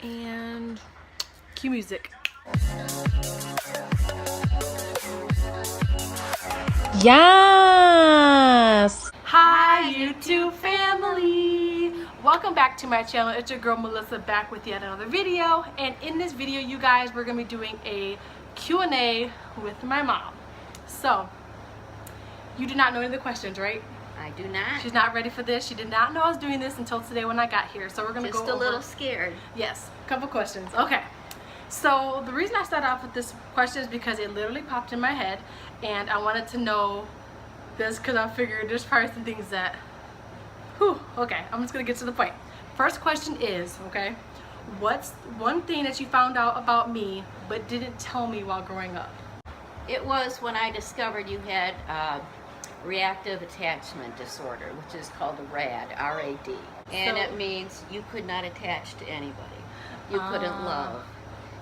And cue music. Yes! Hi YouTube family! Welcome back to my channel. It's your girl Melissa back with yet another video. And in this video, you guys, we're going to be doing a Q&A with my mom. So, you do not know any of the questions, right? I do not. She's not ready for this. She did not know I was doing this until today when I got here. So we're going to go over. Just a little scared. Yes, a couple questions. Okay. So the reason I started off with this question is because it literally popped in my head and I wanted to know this because I figured there's probably some things that, okay, I'm just going to get to the point. First question is, okay, what's one thing that you found out about me but didn't tell me while growing up? It was when I discovered you had reactive attachment disorder, which is called a RAD, R-A-D. And it means you could not attach to anybody. You couldn't love.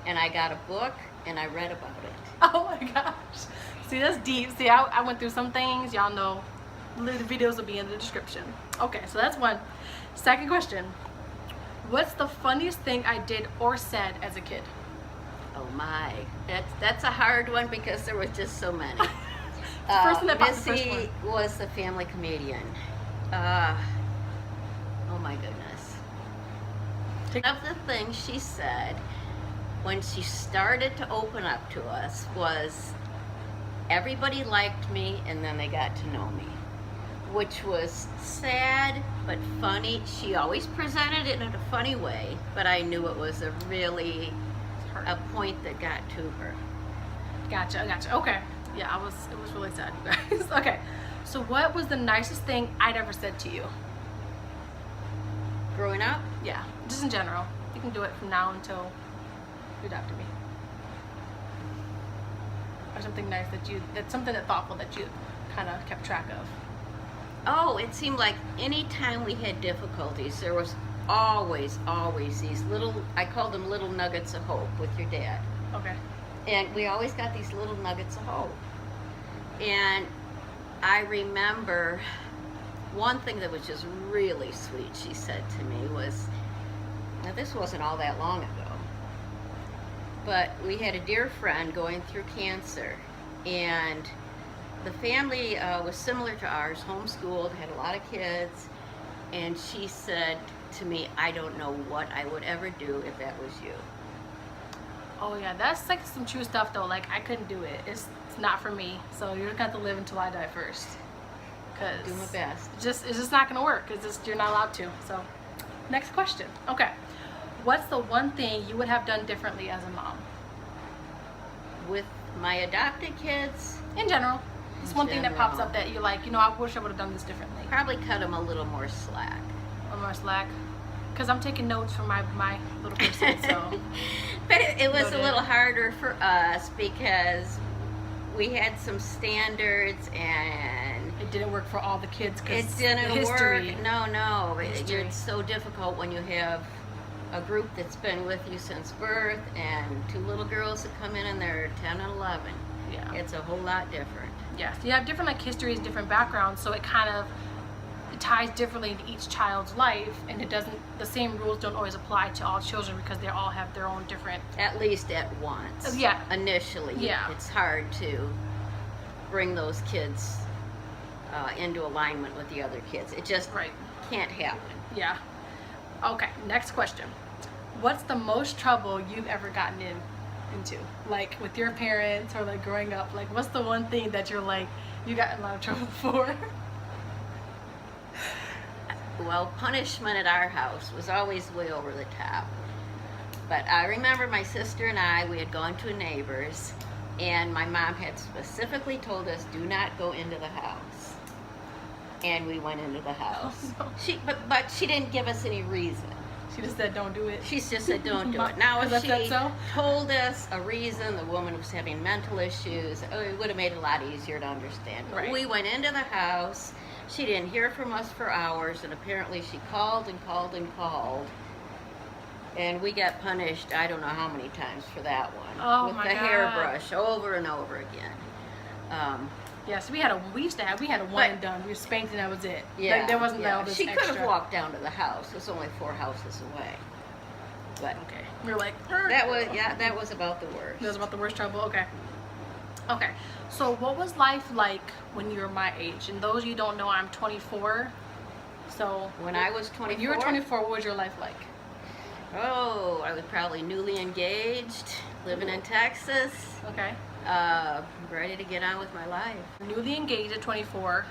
And I got a book and I read about it. Oh my gosh. See, that's deep. See, I went through some things. Y'all know the videos will be in the description. Okay, so that's one. Second question. What's the funniest thing I did or said as a kid? Oh my. That's a hard one because there was just so many. Missy was a family comedian. Oh my goodness. One of the things she said when she started to open up to us was everybody liked me and then they got to know me, which was sad but funny. She always presented it in a funny way, but I knew it was a point that got to her. Gotcha. Okay. Yeah, it was really sad, you guys. Okay. So what was the nicest thing I'd ever said to you? Growing up? Yeah, just in general. You can do it from now until you adopt me. Or something nice that's something thoughtful that you kind of kept track of. Oh, it seemed like any time we had difficulties, there was always these little, I called them little nuggets of hope with your dad. Okay. And we always got these little nuggets of hope. And I remember one thing that was just really sweet she said to me was, now this wasn't all that long ago, but we had a dear friend going through cancer, and the family was similar to ours, homeschooled, had a lot of kids, and she said to me, I don't know what I would ever do if that was you. Oh yeah, that's like some true stuff though. Like I couldn't do it. It's not for me. So you're gonna have to live until I die first. Cause do my best. It's just not gonna work. It's just you're not allowed to. So next question. Okay, what's the one thing you would have done differently as a mom? With my adopted kids? In general. It's one thing that pops up that you're like, I wish I would have done this differently. Probably cut them a little more slack. A little more slack. Because I'm taking notes from my little person, so. But it was a little harder for us because we had some standards and it didn't work for all the kids. It didn't work. No. It's so difficult when you have a group that's been with you since birth and two little girls that come in and they're 10 and 11. Yeah. It's a whole lot different. Yes, you have different histories, different backgrounds, so it kind of ties differently into each child's life, and the same rules don't always apply to all children because they all have their own different. At least at once. Yeah. Initially. Yeah. It's hard to bring those kids into alignment with the other kids. It just can't happen. Yeah. Okay, next question. What's the most trouble you've ever gotten into? Like with your parents or like growing up? Like what's the one thing that you're like, you got in a lot of trouble for? Well, punishment at our house was always way over the top. But I remember my sister and I, we had gone to a neighbor's, and my mom had specifically told us, do not go into the house. And we went into the house. Oh, no. But she didn't give us any reason. She just said, don't do it. She just said, don't do it. Now, if she told us a reason, the woman was having mental issues, it would have made it a lot easier to understand. But we went into the house. She didn't hear from us for hours, and apparently she called and called and called. And we got punished, I don't know how many times for that one. Oh, with my the God. hairbrush over and over again. Yes, we had a one and done. We were spanked and that was it. Yeah, there wasn't all this She extra. could have walked down to the house. It was only 4 houses away. But Okay. You're like, that was about the worst. That was about the worst trouble. Okay. Okay. So what was life like when you were my age? And those of you who don't know, I'm 24. So When I was 24, when you were 24, what was your life like? oh, I was probably newly engaged, living in Texas, Okay. ready to get on with my life. Newly engaged at 24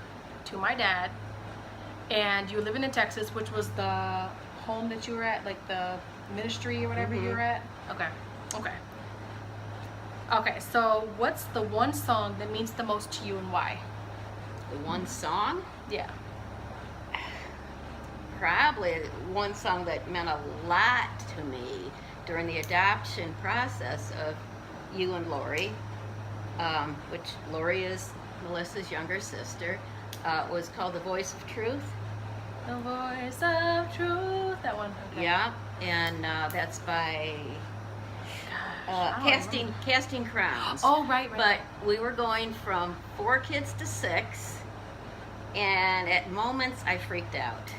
to my dad, and you were living in Texas, which was the home that you were at, like the ministry or whatever you were at. Okay. Okay. Okay. So what's the one song that means the most to you and why? The one song? Yeah. Probably one song that meant a lot to me during the adoption process of you and Lori, which Lori is Melissa's younger sister, was called The Voice of Truth. The Voice of Truth. That one. Okay. Yeah, and that's by Gosh, I don't remember. Casting Crowns. Oh, right. But we were going from 4 kids to 6, and at moments I freaked out.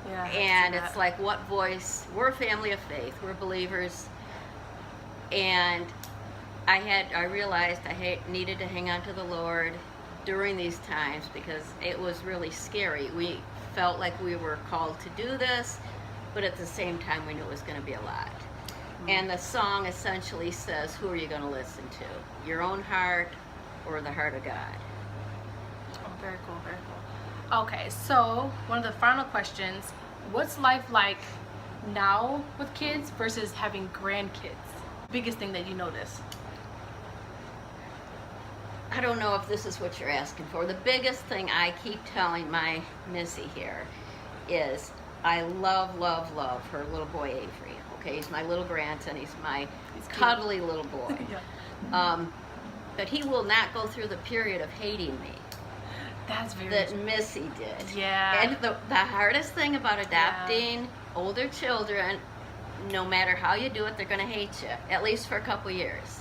Yeah. I And see that. it's like, what voice? We're a family of faith. We're believers. And I realized I needed to hang on to the Lord during these times because it was really scary. We felt like we were called to do this, but at the same time we knew it was going to be a lot. And the song essentially says, who are you going to listen to? Your own heart or the heart of God? Oh, very cool, very cool. Okay, so one of the final questions, what's life like now with kids versus having grandkids? Biggest thing that you notice? I don't know if this is what you're asking for. The biggest thing I keep telling my Missy here is I love, love, love her little boy Avery. Okay, he's my little grandson. He's my cuddly little boy. Yeah. But he will not go through the period of hating me That's very that Missy did. Yeah. And the hardest thing about adopting older children, no matter how you do it, they're going to hate you, at least for a couple years.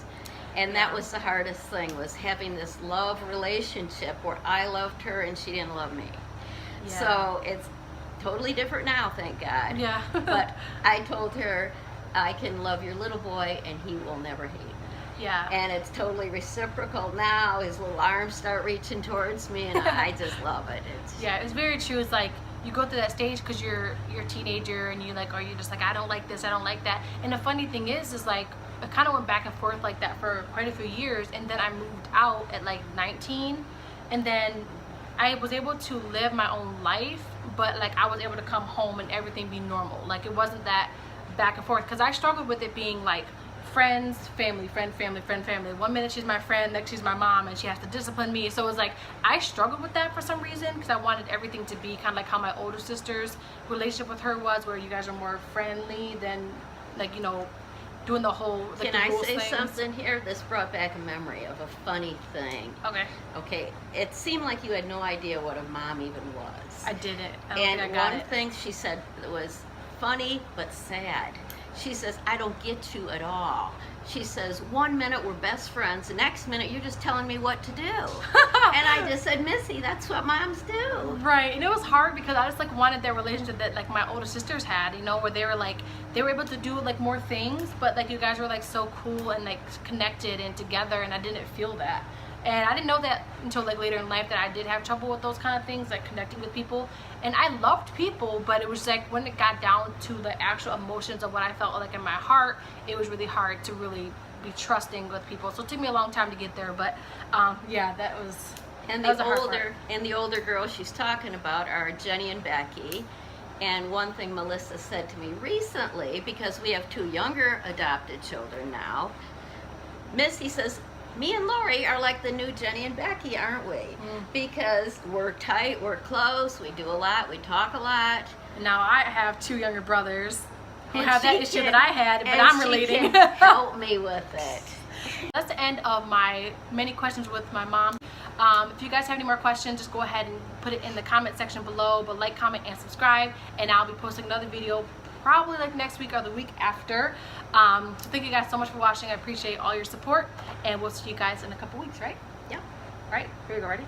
And that was the hardest thing, was having this love relationship where I loved her and she didn't love me. Yeah. So it's totally different now, thank God. Yeah. But I told her, I can love your little boy and he will never hate me. Yeah. And it's totally reciprocal now. His little arms start reaching towards me and I just love it. Yeah, it's very true. It's like you go through that stage because you're a teenager and you like, are you just like, I don't like this, I don't like that. And the funny thing is like, I kind of went back and forth like that for quite a few years, and then I moved out at like 19, and then I was able to live my own life, but like I was able to come home and everything be normal. Like it wasn't that back and forth, because I struggled with it being like friends, family, friend, family, friend, family. 1 minute she's my friend, next she's my mom, and she has to discipline me. So it was like I struggled with that for some reason, because I wanted everything to be kind of like how my older sister's relationship with her was, where you guys are more friendly than like, you know, doing the whole like, Can the I rules say things. something here? This brought back a memory of a funny thing. Okay. Okay, it seemed like you had no idea what a mom even was. I didn't. I don't And think I got one it. thing she said that was funny but sad. She says, I don't get you at all. She says, 1 minute we're best friends, the next minute you're just telling me what to do. And I just said, Missy, that's what moms do. Right, and it was hard because I just like wanted that relationship that like my older sisters had, you know, where they were like, they were able to do like more things, but like you guys were like so cool and like connected and together, and I didn't feel that. And I didn't know that until like later in life, that I did have trouble with those kind of things, like connecting with people. And I loved people, but it was like when it got down to the actual emotions of what I felt like in my heart, it was really hard to really be trusting with people. So it took me a long time to get there, but yeah, that was And that was a the hard older girls she's talking about are Jenny and Becky. And one thing Melissa said to me recently, because we have 2 younger adopted children now, Missy says, me and Lori are like the new Jenny and Becky, aren't we? Because we're tight, we're close, we do a lot, we talk a lot. And now I have 2 younger brothers who And have that she issue can- that I had, but and I'm she relating. can help me with it. That's the end of my many questions with my mom. If you guys have any more questions, just go ahead and put it in the comment section below. But like, comment, and subscribe. And I'll be posting another video probably like next week or the week after. So thank you guys so much for watching. I appreciate all your support. And we'll see you guys in a couple weeks, right? Yeah. All right, here we go. Ready?